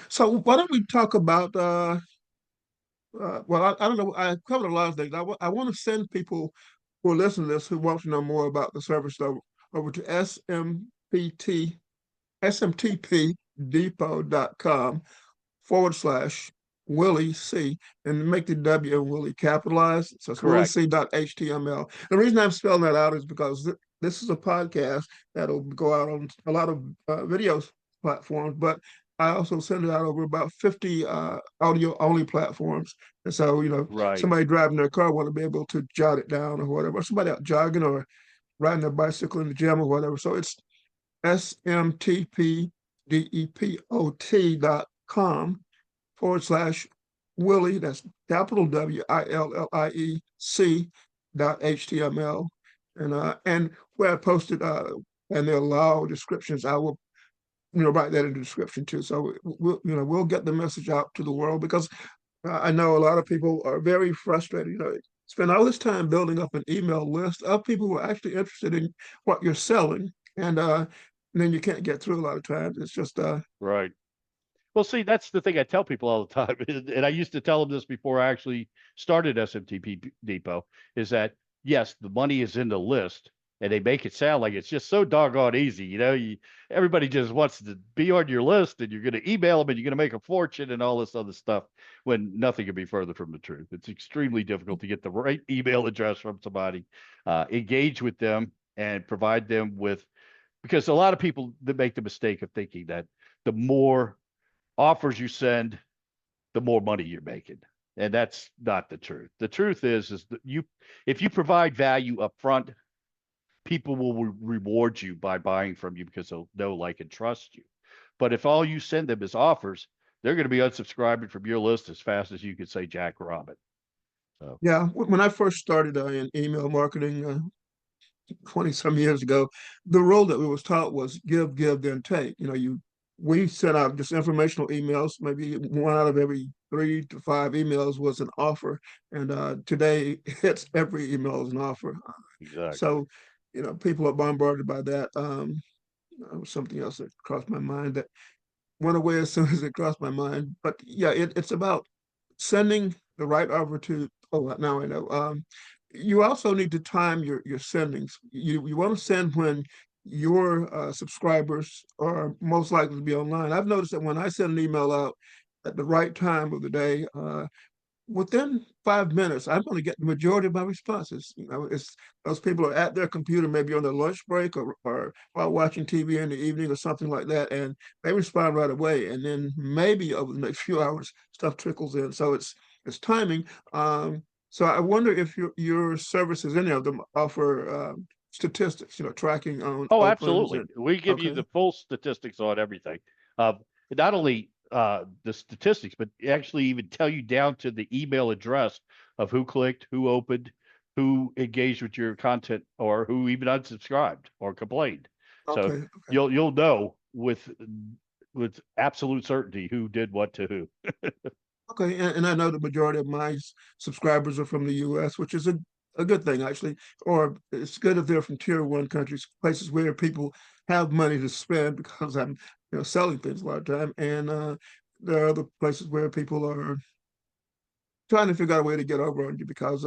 S1: So why don't we talk about well, I don't know. I covered a lot of things. I want to send people will listen to this who want to know more about the service over to smtpdepot.com /Willie C, and make the W and Willie capitalized. So it's
S2: Correct.
S1: WillieC.html. The reason I'm spelling that out is because this is a podcast that'll go out on a lot of video platforms, but I also send it out over about 50 audio only platforms. And so,
S2: Right.
S1: somebody driving their car want to be able to jot it down or whatever, or somebody out jogging or riding their bicycle in the gym or whatever. So it's smtpdepot.com /Willie, that's capital WILLIEC.html. And where I posted and they allow descriptions, I will write that in the description too. So we'll get the message out to the world because I know a lot of people are very frustrated. Spend all this time building up an email list of people who are actually interested in what you're selling, and then you can't get through a lot of times. It's just
S2: Right. Well, see, that's the thing I tell people all the time, and I used to tell them this before I actually started SMTP Depot, is that yes, the money is in the list, and they make it sound like it's just so doggone easy. Everybody just wants to be on your list, and you're going to email them, and you're going to make a fortune, and all this other stuff. When nothing could be further from the truth. It's extremely difficult to get the right email address from somebody, engage with them, and provide them with, because a lot of people that make the mistake of thinking that the more offers you send, the more money you're making. And that's not the truth. The truth is that if you provide value up front, people will reward you by buying from you because they'll know, like, and trust you. But if all you send them is offers, they're going to be unsubscribing from your list as fast as you could say Jack Robin. So
S1: yeah. When I first started in email marketing 20 some years ago, the role that we was taught was give, give, then take. We sent out just informational emails. Maybe one out of every 3 to 5 emails was an offer, and today it's every email is an offer.
S2: exactly.
S1: So, people are bombarded by that. Something else that crossed my mind that went away as soon as it crossed my mind. But yeah, it's about sending the right offer to. Oh, now I know. You also need to time your sendings. You want to send when your subscribers are most likely to be online. I've noticed that when I send an email out at the right time of the day, within 5 minutes, I'm going to get the majority of my responses. It's those people are at their computer, maybe on their lunch break or while watching TV in the evening or something like that, and they respond right away. And then maybe over the next few hours, stuff trickles in. So it's timing. So I wonder if your services, any of them, offer statistics, tracking on
S2: Oh,
S1: opens
S2: absolutely.
S1: and
S2: We give you
S1: okay,
S2: the full statistics on everything. Not only the statistics, but actually even tell you down to the email address of who clicked, who opened, who engaged with your content, or who even unsubscribed or complained. So
S1: okay, okay.
S2: you'll know with absolute certainty who did what to who.
S1: Okay, and I know the majority of my subscribers are from the US, which is a good thing actually. Or it's good if they're from tier one countries, places where people have money to spend because I'm, selling things a lot of time. And there are other places where people are trying to figure out a way to get over on you because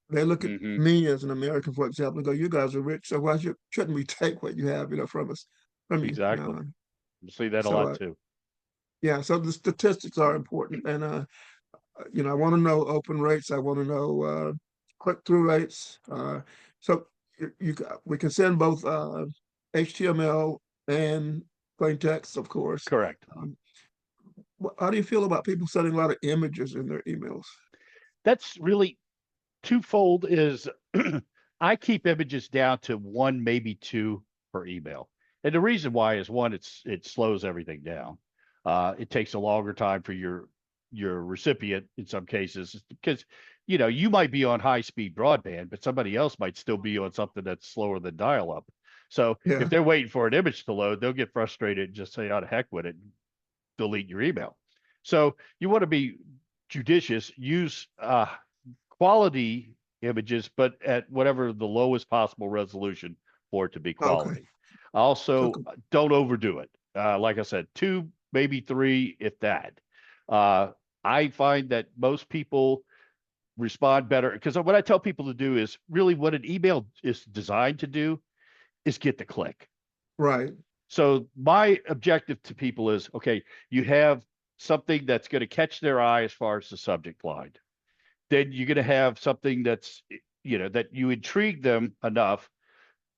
S1: they look at
S2: Hmm.
S1: me as an American, for example, and go, "You guys are rich, so why shouldn't we take what you have, from us, from you?"
S2: Exactly. You see that a
S1: So
S2: lot too.
S1: yeah, so the statistics are important, and I want to know open rates. I want to know click-through rates. So we can send both HTML and plain text, of course.
S2: Correct.
S1: Um, how do you feel about people sending a lot of images in their emails?
S2: That's really twofold is I keep images down to one, maybe two per email. And the reason why is one, it slows everything down. It takes a longer time for your recipient in some cases because you might be on high speed broadband, but somebody else might still be on something that's slower than dial up. So if
S1: Yeah.
S2: they're waiting for an image to load, they'll get frustrated and just say, "Oh, the heck with it," and delete your email. So you want to be judicious, use quality images, but at whatever the lowest possible resolution for it to be
S1: Okay.
S2: quality.
S1: So
S2: Also, don't overdo it. Like I said, two, maybe three, if that. Uh, I find that most people respond better. Because what I tell people to do is really what an email is designed to do is get the click.
S1: Right.
S2: So my objective to people is, okay, you have something that's going to catch their eye as far as the subject line. Then you're going to have something that's, that you intrigue them enough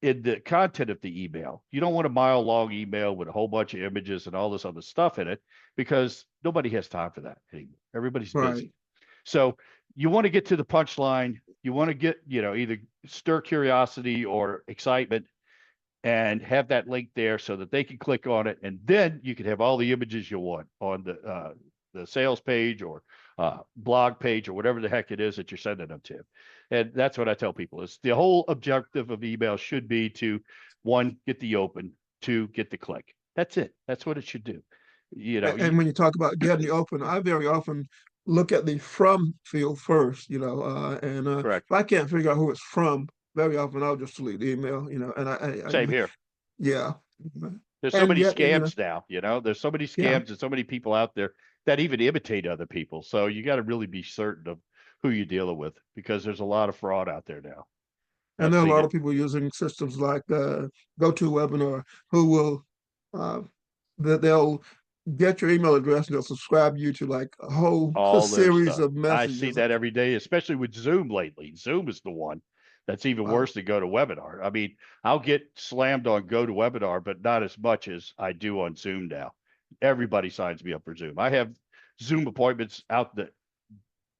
S2: in the content of the email. You don't want a mile long email with a whole bunch of images and all this other stuff in it because nobody has time for that anymore. Everybody's busy.
S1: Right.
S2: So you want to get to the punchline. You want to get, either stir curiosity or excitement and have that link there so that they can click on it. And then you can have all the images you want on the sales page or blog page or whatever the heck it is that you're sending them to. And that's what I tell people is the whole objective of email should be to, one, get the open, two, get the click. That's it. That's what it should do.
S1: And when you talk about getting the open, I very often look at the from field first, and if
S2: correct.
S1: I can't figure out who it's from, very often I'll just delete the email, and
S2: Same here.
S1: yeah.
S2: There's so
S1: And
S2: many
S1: yet,
S2: scams now, there's so many
S1: yeah,
S2: scams and so many people out there that even imitate other people. So you got to really be certain of who you're dealing with because there's a lot of fraud out there now.
S1: and
S2: I've
S1: there are a
S2: seen
S1: lot
S2: it.
S1: of people using systems like GoToWebinar who will uh, that they'll get your email address and they'll subscribe you to like a whole
S2: All their
S1: series
S2: stuff.
S1: of
S2: I see
S1: messages.
S2: that every day, especially with Zoom lately. Zoom is the one that's even
S1: Wow.
S2: worse than GoToWebinar. I mean, I'll get slammed on GoToWebinar, but not as much as I do on Zoom now. Everybody signs me up for Zoom. I have Zoom appointments out that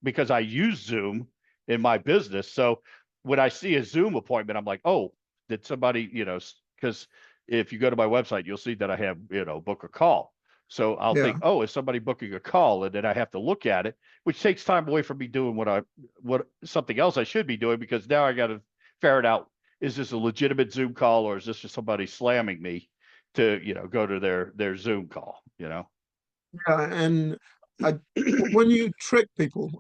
S2: because I use Zoom in my business. So when I see a Zoom appointment, I'm like, oh, did somebody, because if you go to my website, you'll see that I have, book a call. So I'll
S1: Yeah.
S2: think, oh, is somebody booking a call? And then I have to look at it, which takes time away from me doing what something else I should be doing because now I got to ferret out, is this a legitimate Zoom call or is this just somebody slamming me to, go to their Zoom call,
S1: Yeah, and when you trick people,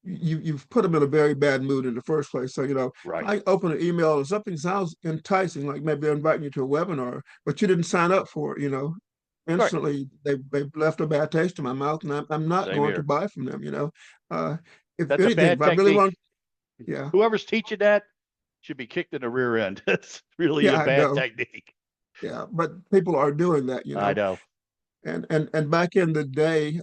S1: you've put them in a very bad mood in the first place. So, if
S2: Right.
S1: I open an email and something sounds enticing, like maybe they're inviting you to a webinar, but you didn't sign up for it,
S2: Right.
S1: instantly they've left a bad taste in my mouth, and I'm not
S2: Same
S1: going to
S2: here.
S1: buy from them. Uh, if
S2: That's a
S1: anything,
S2: bad
S1: if I really
S2: technique.
S1: want, yeah,
S2: Whoever's teaching that should be kicked in the rear end. That's really a
S1: yeah, I
S2: bad
S1: know,
S2: technique.
S1: yeah, but people are doing that.
S2: I know.
S1: And back in the day,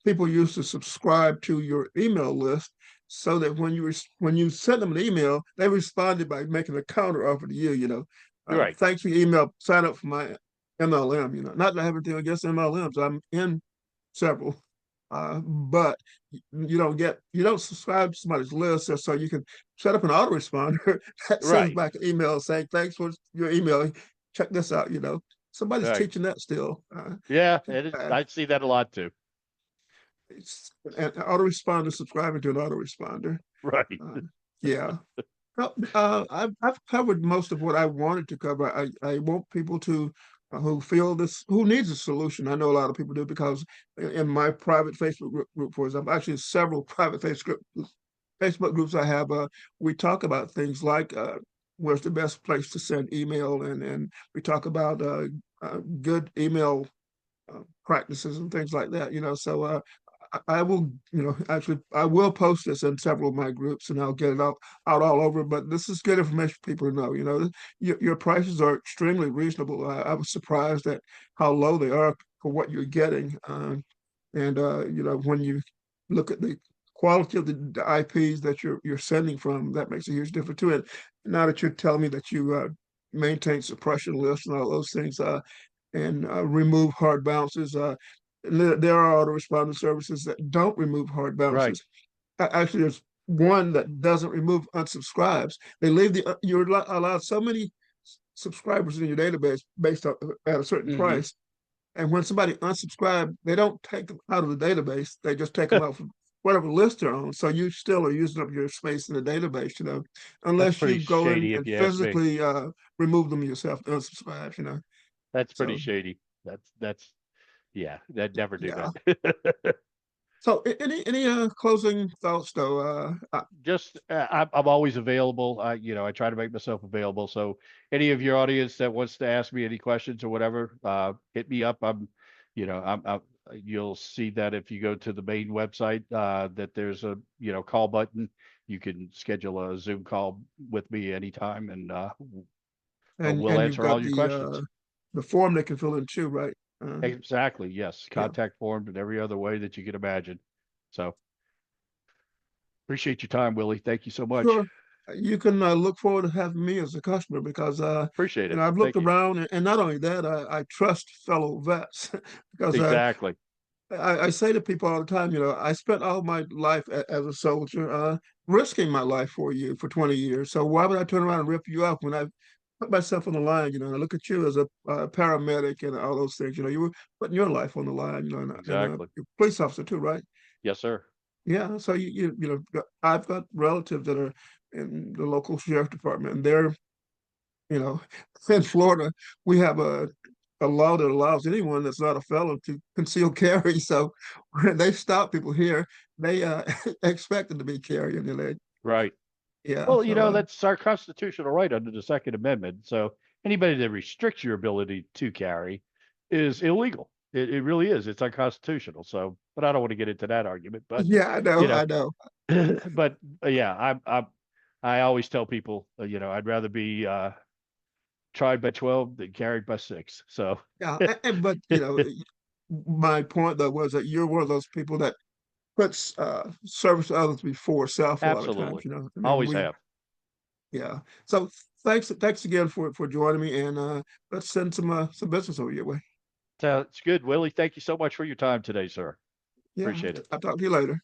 S1: people used to subscribe to your email list so that when you sent them an email, they responded by making a counter offer to you.
S2: You're right.
S1: Thanks for your email. Sign up for my MLM. Not that I have anything against MLMs. I'm in several, but you don't subscribe to somebody's list just so you can set up an autoresponder that sends
S2: Right.
S1: back an email saying thanks for your email. Check this out. Somebody's
S2: Right.
S1: teaching that still.
S2: Yeah,
S1: Too
S2: it is.
S1: bad.
S2: I see that a lot too.
S1: It's an autoresponder subscribing to an autoresponder.
S2: Right.
S1: Uh, yeah. Well, I've covered most of what I wanted to cover. I want people to who feel this who needs a solution. I know a lot of people do because in my private Facebook group, for example, actually several private Facebook groups I have, we talk about things like where's the best place to send email, and we talk about good email practices and things like that. So I will, actually, I will post this in several of my groups, and I'll get it out all over. But this is good information for people to know. Your prices are extremely reasonable. I was surprised at how low they are for what you're getting. And when you look at the quality of the IPs that you're sending from, that makes a huge difference too. And now that you're telling me that you maintain suppression lists and all those things, and remove hard bounces. There are autoresponder services that don't remove hard
S2: Right.
S1: bounces. Actually, there's one that doesn't remove unsubscribes. They leave you're allowed so many subscribers in your database based on at a certain
S2: Hmm.
S1: price. And when somebody unsubscribes, they don't take them out of the database. They just take them out from whatever list they're on. So you still are using up your space in the database,
S2: That's
S1: unless
S2: pretty
S1: you go in
S2: shady if
S1: and
S2: you ask me.
S1: physically remove them yourself, unsubscribe.
S2: That's pretty
S1: So
S2: shady. That's yeah, I'd never do
S1: yeah.
S2: that.
S1: So any closing thoughts though?
S2: Just I'm always available. I try to make myself available. So any of your audience that wants to ask me any questions or whatever, hit me up. I'm you'll see that if you go to the main website, that there's a, call button. You can schedule a Zoom call with me anytime, and we'll
S1: And you've
S2: answer all
S1: got
S2: your questions.
S1: the form they can fill in too, right?
S2: Exactly. Yes.
S1: Yeah,
S2: Contact form in every other way that you can imagine. So appreciate your time, Willie. Thank you so much.
S1: sure. You can look forward to having me as a customer because
S2: Appreciate it.
S1: I've looked
S2: Thank you.
S1: around, and not only that, I trust fellow vets because
S2: Exactly.
S1: I say to people all the time, I spent all my life as a soldier, risking my life for you for 20 years. So why would I turn around and rip you off when I put myself on the line? And I look at you as a paramedic and all those things. You were putting your life on the line. And
S2: Exactly.
S1: you're a police officer too, right?
S2: Yes, sir.
S1: Yeah. So I've got relatives that are in the local sheriff department, and they're you know, in Florida, we have a law that allows anyone that's not a felon to conceal carry. So when they stop people here, they expect them to be carrying.
S2: Right.
S1: Yeah.
S2: Well,
S1: So
S2: that's our constitutional right under the Second Amendment. So anybody that restricts your ability to carry is illegal. It really is. It's unconstitutional. So, but I don't want to get into that argument. But
S1: yeah, I
S2: you
S1: know,
S2: know,
S1: I know.
S2: but yeah, I always tell people, I'd rather be tried by 12 than carried by 6. So
S1: Yeah, but my point though was that you're one of those people that puts service to others before self a lot of times.
S2: absolutely,
S1: I mean,
S2: always
S1: we
S2: have.
S1: yeah. So thanks again for joining me, and let's send some business over your way.
S2: So it's good, Willie. Thank you so much for your time today, sir.
S1: Yeah,
S2: Appreciate it.
S1: I'll talk to you later.